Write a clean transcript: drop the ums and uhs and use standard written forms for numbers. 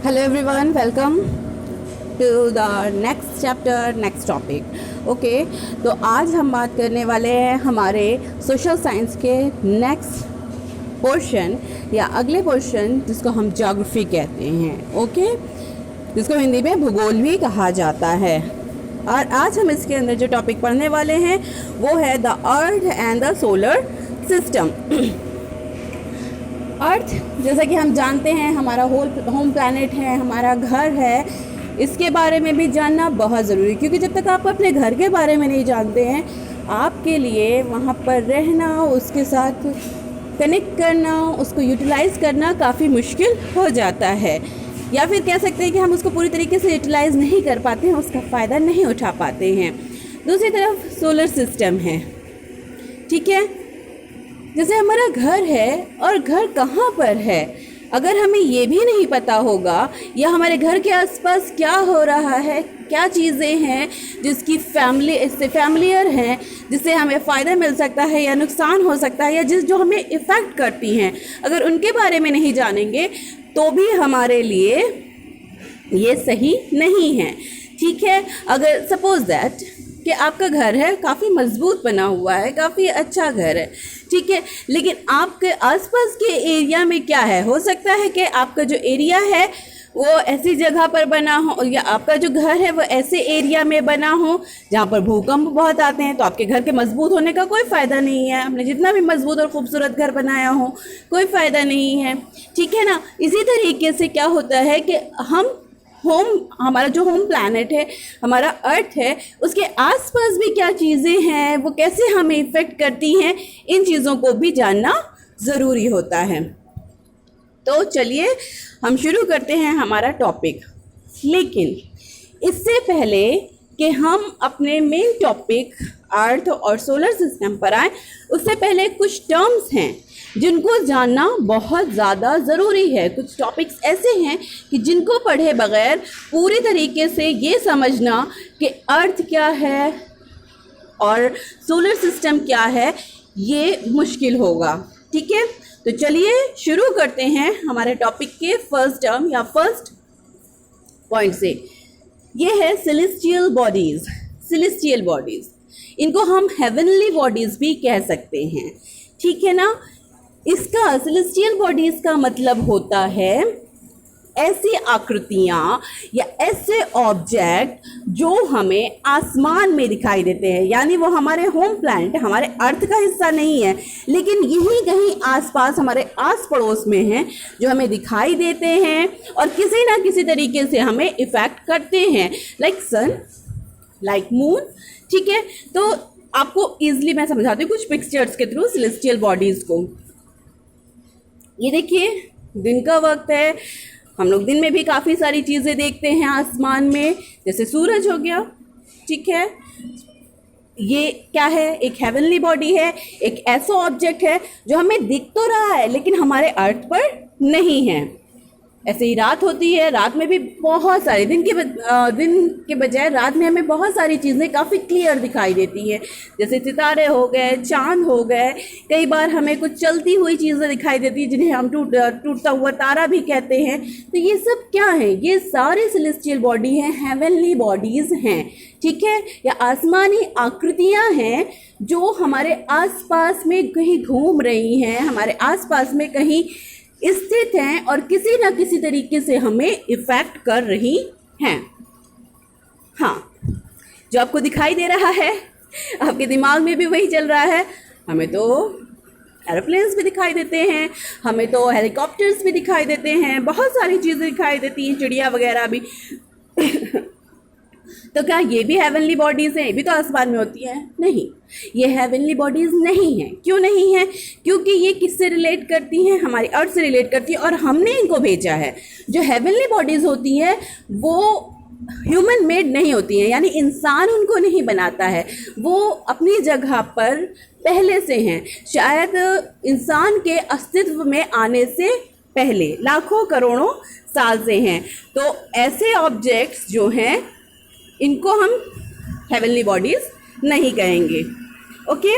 Hello everyone, welcome to the next chapter, next topic. Okay, तो आज हम बात करने वाले हैं हमारे सोशल साइंस के नेक्स्ट पोर्शन या अगले पोर्शन जिसको हम ज्योग्राफी कहते हैं। ओके, जिसको हिंदी में भूगोल भी कहा जाता है। और आज हम इसके अंदर जो टॉपिक पढ़ने वाले हैं वो है the earth and the solar system. Earth, जैसा कि हम जानते हैं, हमारा होम प्लैनेट है, हमारा घर है। इसके बारे में भी जानना बहुत ज़रूरी है, क्योंकि जब तक आप अपने घर के बारे में नहीं जानते हैं, आपके लिए वहाँ पर रहना, उसके साथ कनेक्ट करना, उसको यूटिलाइज़ करना काफ़ी मुश्किल हो जाता है। या फिर कह सकते हैं कि हम उसको पूरी तरीके से यूटिलाइज़ नहीं कर पाते हैं, उसका फ़ायदा नहीं उठा पाते हैं। दूसरी तरफ सोलर सिस्टम है, ठीक है। जैसे हमारा घर है, और घर कहाँ पर है, अगर हमें ये भी नहीं पता होगा, या हमारे घर के आसपास क्या हो रहा है, क्या चीज़ें हैं जिसकी इससे फैमिलियर हैं, जिससे हमें फ़ायदा मिल सकता है या नुकसान हो सकता है, या जो हमें इफ़ेक्ट करती हैं, अगर उनके बारे में नहीं जानेंगे तो भी हमारे लिए ये सही नहीं है, ठीक है। अगर सपोज़ दैट कि आपका घर है, काफ़ी मजबूत बना हुआ है, काफ़ी अच्छा घर है, ठीक है, लेकिन आपके आसपास के एरिया में क्या है, हो सकता है कि आपका जो एरिया है वो ऐसी जगह पर बना हो, या आपका जो घर है वो ऐसे एरिया में बना हो जहाँ पर भूकंप बहुत आते हैं, तो आपके घर के मजबूत होने का कोई फ़ायदा नहीं है। आपने जितना भी मजबूत और ख़ूबसूरत घर बनाया हो, कोई फ़ायदा नहीं है, ठीक है ना। इसी तरीके से क्या होता है कि हमारा जो होम प्लैनेट है, हमारा अर्थ है, उसके आसपास भी क्या चीज़ें हैं, वो कैसे हमें इफ़ेक्ट करती हैं, इन चीज़ों को भी जानना ज़रूरी होता है। तो चलिए हम शुरू करते हैं हमारा टॉपिक। लेकिन इससे पहले कि हम अपने मेन टॉपिक अर्थ और सोलर सिस्टम पर आएँ, उससे पहले कुछ टर्म्स हैं जिनको जानना बहुत ज़्यादा ज़रूरी है। कुछ टॉपिक्स ऐसे हैं कि जिनको पढ़े बगैर पूरी तरीके से ये समझना कि अर्थ क्या है और सोलर सिस्टम क्या है, ये मुश्किल होगा, ठीक है। तो चलिए शुरू करते हैं हमारे टॉपिक के फर्स्ट टर्म या फर्स्ट पॉइंट से। ये है सेलेस्टियल बॉडीज़। सेलेस्टियल बॉडीज़, इनको हम हेवनली बॉडीज़ भी कह सकते हैं, ठीक है ना। इसका सेलेस्टियल बॉडीज़ का मतलब होता है ऐसी आकृतियाँ या ऐसे ऑब्जेक्ट जो हमें आसमान में दिखाई देते हैं, यानी वो हमारे होम प्लैनेट, हमारे अर्थ का हिस्सा नहीं है, लेकिन यहीं कहीं आसपास हमारे आस पड़ोस में हैं, जो हमें दिखाई देते हैं और किसी ना किसी तरीके से हमें इफ़ेक्ट करते हैं, लाइक सन, लाइक मून, ठीक है। तो आपको ईजिली मैं समझाती हूँ कुछ पिक्चर्स के थ्रू सेलेस्टियल बॉडीज़ को। ये देखिए, दिन का वक्त है, हम लोग दिन में भी काफ़ी सारी चीज़ें देखते हैं आसमान में, जैसे सूरज हो गया, ठीक है। ये क्या है, एक हेवनली बॉडी है, एक ऐसा ऑब्जेक्ट है जो हमें दिख तो रहा है लेकिन हमारे अर्थ पर नहीं है। ऐसे ही रात होती है, रात में भी बहुत सारी, दिन के बजाय रात में हमें बहुत सारी चीज़ें काफ़ी क्लियर दिखाई देती हैं, जैसे सितारे हो गए, चांद हो गए, कई बार हमें कुछ चलती हुई चीज़ें दिखाई देती हैं जिन्हें हम टूटता हुआ तारा भी कहते हैं। तो ये सब क्या है, ये सारे सेलेस्टियल बॉडी हैं, हेवनली बॉडीज़ हैं, ठीक है, या आसमानी आकृतियाँ हैं जो हमारे आसपास में कहीं घूम रही हैं, हमारे आसपास में कहीं स्थित हैं और किसी ना किसी तरीके से हमें इफ़ेक्ट कर रही हैं। हाँ, जो आपको दिखाई दे रहा है, आपके दिमाग में भी वही चल रहा है। हमें तो एरोप्लेन्स भी दिखाई देते हैं, हमें तो हेलीकॉप्टर्स भी दिखाई देते हैं, बहुत सारी चीज़ें दिखाई देती हैं, चिड़िया वगैरह भी। तो क्या ये भी हेवनली बॉडीज़ हैं? ये भी तो आसमान में होती हैं? नहीं, ये हेवनली बॉडीज़ नहीं हैं। क्यों नहीं हैं? क्योंकि ये किससे रिलेट करती हैं? हमारी अर्थ से रिलेट करती है और हमने इनको भेजा है। जो हेवनली बॉडीज़ होती हैं वो ह्यूमन मेड नहीं होती हैं, यानी इंसान उनको नहीं बनाता है, वो अपनी जगह पर पहले से हैं, शायद इंसान के अस्तित्व में आने से पहले लाखों करोड़ों साल से हैं। तो ऐसे ऑब्जेक्ट्स जो हैं, इनको हम हेवनली बॉडीज़ नहीं कहेंगे, ओके।